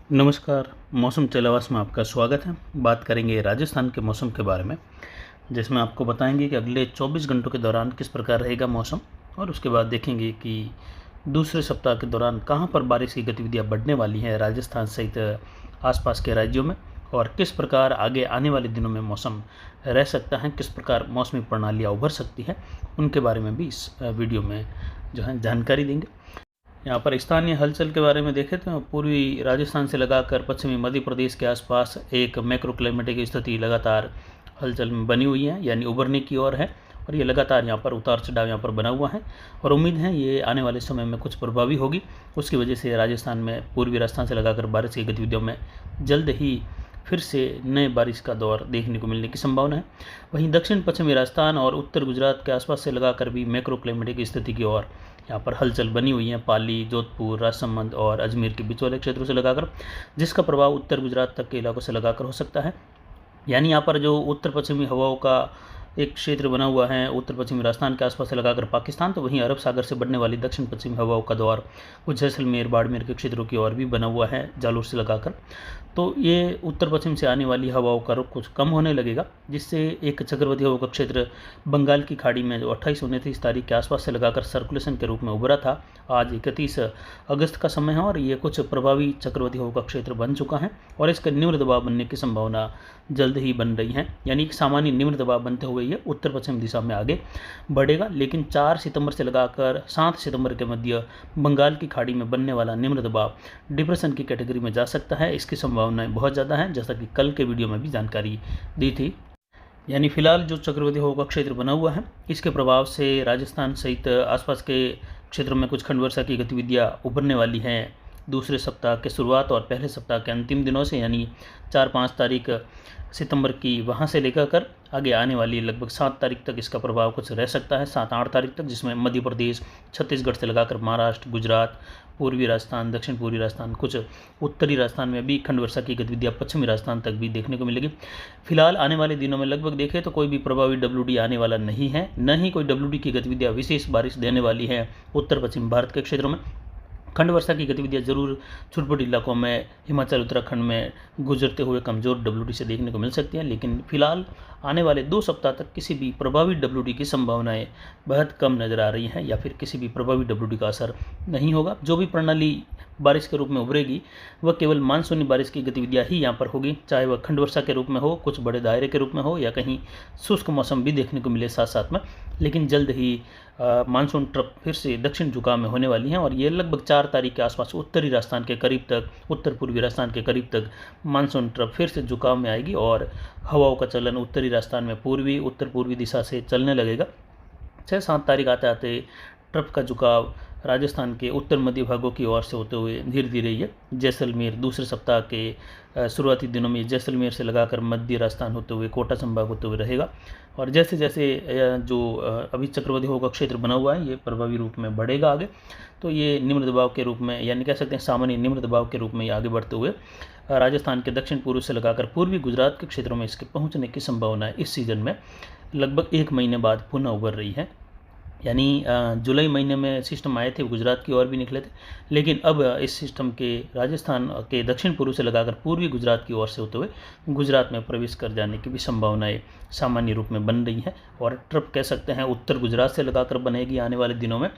नमस्कार। मौसम चलावास में आपका स्वागत है। बात करेंगे राजस्थान के मौसम के बारे में, जिसमें आपको बताएंगे कि अगले 24 घंटों के दौरान किस प्रकार रहेगा मौसम, और उसके बाद देखेंगे कि दूसरे सप्ताह के दौरान कहां पर बारिश की गतिविधियां बढ़ने वाली हैं राजस्थान सहित आसपास के राज्यों में, और किस प्रकार आगे आने वाले दिनों में मौसम रह सकता है, किस प्रकार मौसमी प्रणालियाँ उभर सकती हैं, उनके बारे में भी इस वीडियो में जो है जानकारी देंगे। यहाँ पर स्थानीय हलचल के बारे में देखें तो पूर्वी राजस्थान से लगाकर पश्चिमी मध्य प्रदेश के आसपास एक मैक्रो क्लाइमेटिक स्थिति लगातार हलचल में बनी हुई है, यानी उभरने की ओर है, और ये लगातार यहाँ पर उतार चढ़ाव यहाँ पर बना हुआ है, और उम्मीद है ये आने वाले समय में कुछ प्रभावी होगी। उसकी वजह से राजस्थान में पूर्वी राजस्थान से लगाकर बारिश की गतिविधियों में जल्द ही फिर से नए बारिश का दौर देखने को मिलने की संभावना है। वहीं दक्षिण पश्चिमी राजस्थान और उत्तर गुजरात के आसपास से लगाकर भी मैक्रो क्लाइमेटिक स्थिति की ओर यहाँ पर हलचल बनी हुई है, पाली, जोधपुर, राजसमंद और अजमेर के बीच वाले क्षेत्रों से लगाकर, जिसका प्रभाव उत्तर गुजरात तक के इलाकों से लगाकर हो सकता है। यानी यहाँ पर जो उत्तर पश्चिमी हवाओं का एक क्षेत्र बना हुआ है उत्तर पश्चिमी राजस्थान के आसपास से लगाकर पाकिस्तान, तो वहीं अरब सागर से बढ़ने वाली दक्षिण पश्चिमी हवाओं का दौर कुछ जैसलमेर, बाड़मेर के क्षेत्रों की ओर भी बना हुआ है, जालोर से लगाकर। तो ये उत्तर पश्चिम से आने वाली हवाओं का रुख कुछ कम होने लगेगा, जिससे एक चक्रवाती हवा का क्षेत्र बंगाल की खाड़ी में जो 28-29 तारीख के आसपास से लगाकर सर्कुलेशन के रूप में उभरा था, आज 31 अगस्त का समय है, और ये कुछ प्रभावी चक्रवाती हवा का क्षेत्र बन चुका है, और इसका निम्न दबाव बनने की संभावना जल्द ही बन रही है। यानी एक सामान्य निम्न दबाव बनते हुए ये उत्तर पश्चिम दिशा में आगे बढ़ेगा, लेकिन 4 सितंबर से लगाकर 7 सितंबर के मध्य बंगाल की खाड़ी में बनने वाला निम्न दबाव डिप्रेशन की कैटेगरी में जा सकता है। इसकी संभावनाएं बहुत ज़्यादा हैं, जैसा कि कल के वीडियो में भी जानकारी दी थी। यानी फिलहाल जो चक्रवाती हवा का क्षेत्र बना हुआ है, इसके प्रभाव से राजस्थान सहित आसपास के क्षेत्रों में कुछ खंड वर्षा की गतिविधियाँ उभरने वाली हैं दूसरे सप्ताह के शुरुआत और पहले सप्ताह के अंतिम दिनों से, यानी 4-5 तारीख सितंबर की वहाँ से लेकर कर आगे आने वाली लगभग 7 तारीख तक इसका प्रभाव कुछ रह सकता है, 7-8 तारीख तक, जिसमें मध्य प्रदेश, छत्तीसगढ़ से लगाकर महाराष्ट्र, गुजरात, पूर्वी राजस्थान, दक्षिण पूर्वी राजस्थान, कुछ उत्तरी राजस्थान में भी खंड वर्षा की गतिविधियाँ पश्चिमी राजस्थान तक भी देखने को मिलेगी। फिलहाल आने वाले दिनों में लगभग देखें तो कोई भी प्रभावी WD आने वाला नहीं है, न ही कोई WD की गतिविधियाँ विशेष बारिश देने वाली है उत्तर पश्चिम भारत के क्षेत्रों में। खंड वर्षा की गतिविधियाँ जरूर छोटे इलाकों में हिमाचल, उत्तराखंड में गुजरते हुए कमजोर WD से देखने को मिल सकती हैं, लेकिन फिलहाल आने वाले 2 सप्ताह तक किसी भी प्रभावी WD की संभावनाएं बहुत कम नजर आ रही हैं, या फिर किसी भी प्रभावी WD का असर नहीं होगा। जो भी प्रणाली बारिश के रूप में उभरेगी वह केवल मानसूनी बारिश की गतिविधियाँ ही यहाँ पर होगी, चाहे वह खंड वर्षा के रूप में हो, कुछ बड़े दायरे के रूप में हो, या कहीं शुष्क मौसम भी देखने को मिले साथ साथ में। लेकिन जल्द ही मानसून ट्रफ फिर से दक्षिण झुकाव में होने वाली हैं, और ये लगभग 4 तारीख के आसपास उत्तरी राजस्थान के करीब तक, उत्तर पूर्वी राजस्थान के करीब तक मानसून ट्रफ फिर से झुकाव में आएगी, और हवाओं का चलन उत्तरी राजस्थान में पूर्वी उत्तर पूर्वी दिशा से चलने लगेगा। 6-7 तारीख आते आते ट्रफ का झुकाव राजस्थान के उत्तर मध्य भागों की ओर से होते हुए धीरे धीरे ये जैसलमेर, दूसरे सप्ताह के शुरुआती दिनों में जैसलमेर से लगाकर मध्य राजस्थान होते हुए कोटा संभाग होते हुए रहेगा। और जैसे जैसे जो अभी चक्रवाती हवा का क्षेत्र बना हुआ है ये प्रभावी रूप में बढ़ेगा आगे, तो ये निम्न दबाव के रूप में, यानी कह सकते हैं सामान्य निम्न दबाव के रूप में आगे बढ़ते हुए राजस्थान के दक्षिण पूर्व से लगाकर पूर्वी गुजरात के क्षेत्रों में इसके पहुंचने की संभावना है इस सीजन में लगभग 1 महीने बाद पुनः उभर रही है। यानी जुलाई महीने में सिस्टम आए थे, गुजरात की ओर भी निकले थे, लेकिन अब इस सिस्टम के राजस्थान के दक्षिण पूर्व से लगाकर पूर्वी गुजरात की ओर से होते हुए गुजरात में प्रवेश कर जाने की भी संभावनाएं सामान्य रूप में बन रही हैं, और ट्रफ कह सकते हैं उत्तर गुजरात से लगाकर बनेगी आने वाले दिनों में,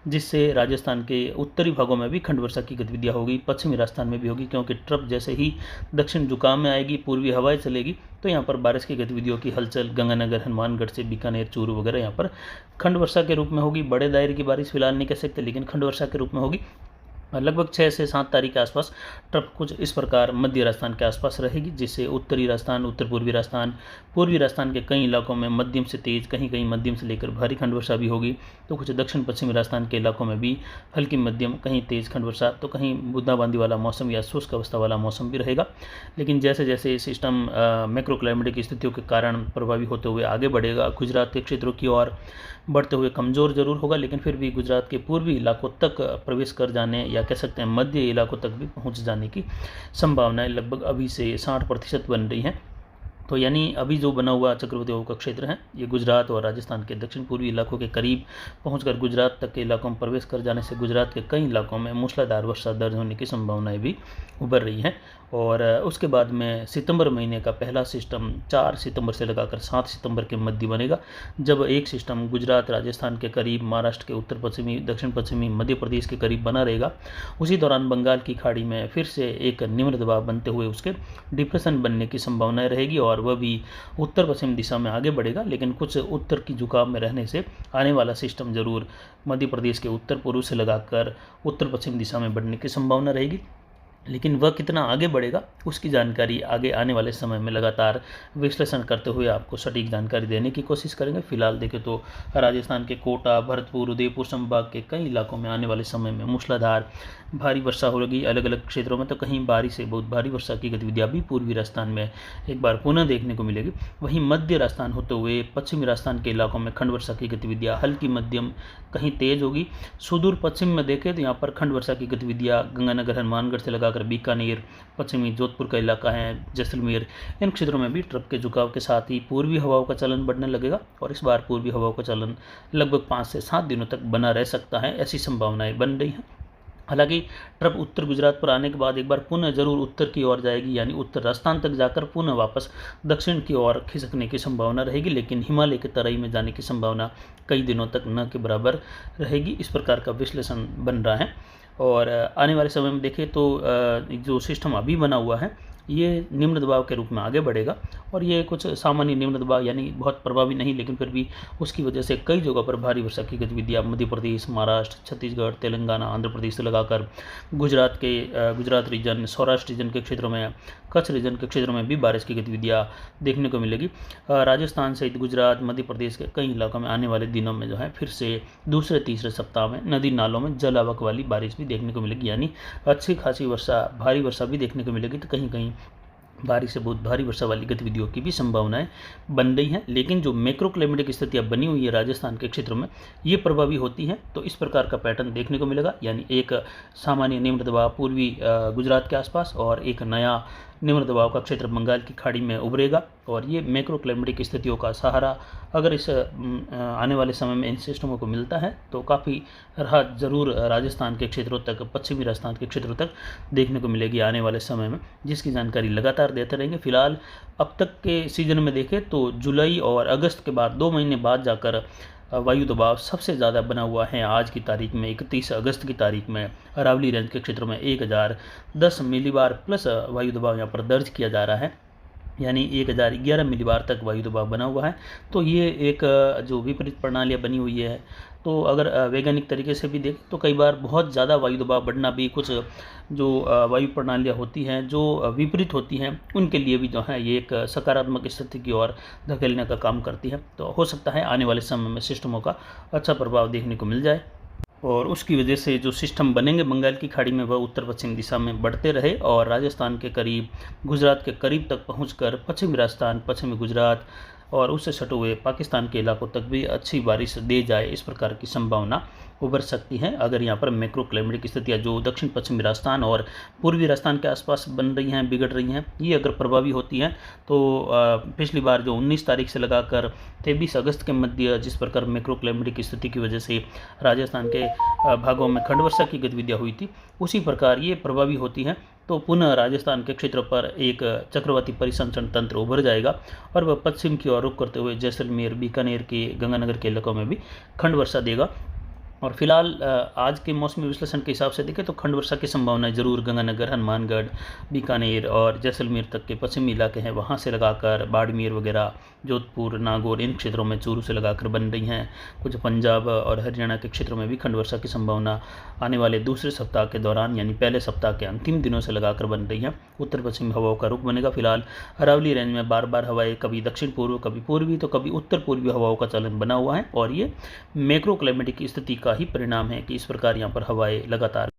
जिससे राजस्थान के उत्तरी भागों में भी खंड वर्षा की गतिविधियाँ होगी, पश्चिमी राजस्थान में भी होगी, क्योंकि ट्रफ जैसे ही दक्षिण झुकाव में आएगी, पूर्वी हवाएं चलेगी, तो यहाँ पर बारिश की गतिविधियों की हलचल गंगानगर, हनुमानगढ़ से बीकानेर, चूरू वगैरह यहाँ पर खंड वर्षा के रूप में होगी। बड़े दायरे की बारिश फिलहाल नहीं कह सकते, लेकिन खंड वर्षा के रूप में होगी। लगभग 6 से 7 तारीख के आसपास ट्रफ कुछ इस प्रकार मध्य राजस्थान के आसपास रहेगी, जिससे उत्तरी राजस्थान, उत्तर पूर्वी राजस्थान, पूर्वी राजस्थान के कई इलाकों में मध्यम से तेज, कहीं कहीं मध्यम से लेकर भारी खंड वर्षा भी होगी, तो कुछ दक्षिण पश्चिमी राजस्थान के इलाकों में भी हल्की मध्यम, कहीं तेज खंड वर्षा, तो कहीं बूंदाबांदी वाला मौसम या शुष्क अवस्था वाला मौसम भी रहेगा। लेकिन जैसे जैसे सिस्टम मैक्रो क्लाइमेटिक स्थितियों के कारण प्रभावी होते हुए आगे बढ़ेगा, गुजरात के क्षेत्रों की ओर बढ़ते हुए कमज़ोर जरूर होगा, लेकिन फिर भी गुजरात के पूर्वी इलाकों तक प्रवेश कर जाने, या कह सकते हैं मध्य इलाकों तक भी पहुंच जाने की संभावनाएं लगभग अभी से 60% बन रही हैं। तो यानी अभी जो बना हुआ चक्रवाती हवाओं का क्षेत्र है ये गुजरात और राजस्थान के दक्षिण पूर्वी इलाकों के करीब पहुंचकर गुजरात तक के इलाकों में प्रवेश कर जाने से गुजरात के कई इलाकों में मूसलाधार वर्षा दर्ज होने की संभावनाएं भी उभर रही हैं। और उसके बाद में सितंबर महीने का पहला सिस्टम 4 सितंबर से लगाकर 7 सितंबर के मध्य बनेगा, जब एक सिस्टम गुजरात राजस्थान के करीब, महाराष्ट्र के उत्तर पश्चिमी, दक्षिण पश्चिमी, मध्य प्रदेश के करीब बना रहेगा। उसी दौरान बंगाल की खाड़ी में फिर से एक निम्न दबाव बनते हुए उसके डिप्रेशन बनने की संभावनाएं रहेगी और वह भी उत्तर पश्चिम दिशा में आगे बढ़ेगा। लेकिन कुछ उत्तर की झुकाव में रहने से आने वाला सिस्टम जरूर मध्य प्रदेश के उत्तर पूर्व से लगाकर उत्तर पश्चिम दिशा में बढ़ने की संभावना रहेगी। लेकिन वह कितना आगे बढ़ेगा उसकी जानकारी आगे आने वाले समय में लगातार विश्लेषण करते हुए आपको सटीक जानकारी देने की कोशिश करेंगे। फिलहाल देखें तो राजस्थान के कोटा, भरतपुर, उदयपुर संभाग के कई इलाकों में आने वाले समय में मूसलाधार भारी वर्षा होगी। अलग अलग क्षेत्रों में तो कहीं भारी से बहुत भारी वर्षा की गतिविधियां भी पूर्वी राजस्थान में एक बार पुनः देखने को मिलेगी। वहीं मध्य राजस्थान होते हुए पश्चिमी राजस्थान के इलाकों में खंड वर्षा की गतिविधियां हल्की मध्यम कहीं तेज होगी। सुदूर पश्चिम में देखें तो यहाँ पर खंड वर्षा की गतिविधियां गंगानगर, हनुमानगढ़ से लगाकर बीकानेर, पश्चिमी जोधपुर का इलाका है, जैसलमेर, इन क्षेत्रों में भी ट्रफ के झुकाव के साथ ही पूर्वी हवाओं का चलन बढ़ने लगेगा और इस बार पूर्वी हवाओं का चलन लगभग 5 से 7 दिनों तक बना रह सकता है, ऐसी संभावनाएं बन रही हैं। हालांकि ट्रफ उत्तर गुजरात पर आने के बाद एक बार पुनः जरूर उत्तर की ओर जाएगी, यानी उत्तर राजस्थान तक जाकर पुनः वापस दक्षिण की ओर खिसकने की संभावना रहेगी। लेकिन हिमालय के तराई में जाने की संभावना कई दिनों तक न के बराबर रहेगी। इस प्रकार का विश्लेषण बन रहा है। और आने वाले समय में देखें तो जो सिस्टम अभी बना हुआ है ये निम्न दबाव के रूप में आगे बढ़ेगा और ये कुछ सामान्य निम्न दबाव यानी बहुत प्रभावी नहीं, लेकिन फिर भी उसकी वजह से कई जगहों पर भारी वर्षा की गतिविधियां मध्य प्रदेश, महाराष्ट्र, छत्तीसगढ़, तेलंगाना, आंध्र प्रदेश से लगाकर गुजरात रीजन, सौराष्ट्र रीजन के क्षेत्रों में, कच्छ रीजन के क्षेत्रों में भी बारिश की गतिविधियां देखने को मिलेगी। राजस्थान सहित गुजरात, मध्य प्रदेश के कई इलाकों में आने वाले दिनों में जो है फिर से दूसरे तीसरे सप्ताह में नदी नालों में जल आवक वाली बारिश भी देखने को मिलेगी, यानी अच्छी खासी वर्षा, भारी वर्षा भी देखने को मिलेगी। तो कहीं कहीं भारी से बहुत भारी वर्षा वाली गतिविधियों की भी संभावनाएं बन रही हैं। लेकिन जो मैक्रो क्लाइमेटिक स्थितियां बनी हुई है राजस्थान के क्षेत्रों में ये प्रभावी होती हैं, तो इस प्रकार का पैटर्न देखने को मिलेगा, यानी एक सामान्य निम्न दबाव पूर्वी गुजरात के आसपास और एक नया निम्न दबाव का क्षेत्र बंगाल की खाड़ी में उभरेगा। और ये मैक्रो क्लाइमेटिक स्थितियों का सहारा अगर इस आने वाले समय में इन सिस्टमों को मिलता है तो काफ़ी राहत जरूर राजस्थान के क्षेत्रों तक, पश्चिमी राजस्थान के क्षेत्रों तक देखने को मिलेगी आने वाले समय में, जिसकी जानकारी लगातार देते रहेंगे। फिलहाल अब तक के सीजन में देखें तो जुलाई और अगस्त के बाद 2 महीने बाद जाकर वायु दबाव सबसे ज़्यादा बना हुआ है। आज की तारीख में 31 अगस्त की तारीख में अरावली रेंज के क्षेत्रों में 1010 मिलीबार प्लस वायु दबाव यहाँ पर दर्ज किया जा रहा है, यानी 1011 मिलीबार तक वायु दबाव बना हुआ है। तो ये एक जो विपरीत प्रणालियाँ बनी हुई है, तो अगर वैज्ञानिक तरीके से भी देखें तो कई बार बहुत ज़्यादा वायु दबाव बढ़ना भी कुछ जो वायु प्रणालियाँ होती हैं जो विपरीत होती हैं उनके लिए भी जो है ये एक सकारात्मक स्थिति की ओर धकेलने का काम करती है। तो हो सकता है आने वाले समय में सिस्टमों का अच्छा प्रभाव देखने को मिल जाए और उसकी वजह से जो सिस्टम बनेंगे बंगाल की खाड़ी में वह उत्तर पश्चिम दिशा में बढ़ते रहे और राजस्थान के करीब, गुजरात के करीब तक पहुंचकर पश्चिमी राजस्थान, पश्चिमी गुजरात और उससे सटे हुए पाकिस्तान के इलाकों तक भी अच्छी बारिश दे जाए, इस प्रकार की संभावना उभर सकती है। अगर यहाँ पर मैक्रो क्लाइमेटिक स्थितियाँ जो दक्षिण पश्चिमी राजस्थान और पूर्वी राजस्थान के आसपास बन रही हैं, बिगड़ रही हैं, ये अगर प्रभावी होती हैं तो पिछली बार जो 19 तारीख से लगाकर 23 अगस्त के मध्य जिस प्रकार मैक्रो क्लाइमेटिक स्थिति की वजह से राजस्थान के भागों में खंड वर्षा की गतिविधियाँ हुई थी, उसी प्रकार ये प्रभावी होती हैं तो पुनः राजस्थान के क्षेत्र पर एक चक्रवाती परिसंचरण तंत्र उभर जाएगा और वह पश्चिम की ओर रुख करते हुए जैसलमेर, बीकानेर के, गंगानगर के इलाकों में भी खंड वर्षा देगा। और फिलहाल आज के मौसमी विश्लेषण के हिसाब से देखें तो खंड वर्षा की संभावना जरूर गंगानगर, हनुमानगढ़, बीकानेर और जैसलमेर तक के पश्चिमी इलाके हैं वहाँ से लगाकर बाड़मेर वगैरह, जोधपुर, नागौर, इन क्षेत्रों में चूरू से लगाकर बन रही हैं। कुछ पंजाब और हरियाणा के क्षेत्रों में भी खंड वर्षा की संभावना आने वाले दूसरे सप्ताह के दौरान यानी पहले सप्ताह के अंतिम दिनों से लगाकर बन रही हैं। उत्तर पश्चिमी हवाओं का रुख बनेगा। फिलहाल अरावली रेंज में बार बार हवाएं कभी दक्षिण पूर्व, कभी पूर्वी तो कभी उत्तर पूर्वी हवाओं का चलन बना हुआ है और ये मैक्रो क्लाइमेटिक स्थिति का ही परिणाम है कि इस प्रकार यहाँ पर हवाएं लगातार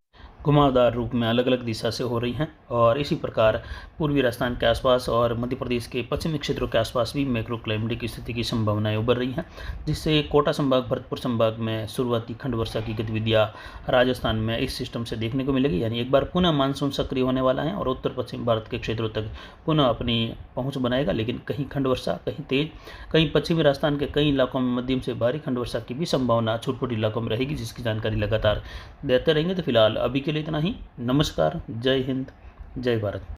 घुमावदार रूप में अलग अलग दिशा से हो रही हैं। और इसी प्रकार पूर्वी राजस्थान के आसपास और मध्य प्रदेश के पश्चिमी क्षेत्रों के आसपास भी मैक्रो क्लाइमेट की स्थिति की संभावनाएं उभर रही हैं, जिससे कोटा संभाग, भरतपुर संभाग में शुरुआती खंड वर्षा की गतिविधियां राजस्थान में इस सिस्टम से देखने को मिलेगी। यानी एक बार पुनः मानसून सक्रिय होने वाला है और उत्तर पश्चिम भारत के क्षेत्रों तक पुनः अपनी पहुंच बनाएगा, लेकिन कहीं खंड वर्षा, कहीं तेज, कहीं पश्चिमी राजस्थान के कई इलाकों में मध्यम से भारी खंड वर्षा की भी संभावना छोटे छोटे इलाकों में रहेगी, जिसकी जानकारी लगातार देते रहेंगे। तो फिलहाल अभी के लिए इतना ही। नमस्कार, जय हिंद, जय भारत।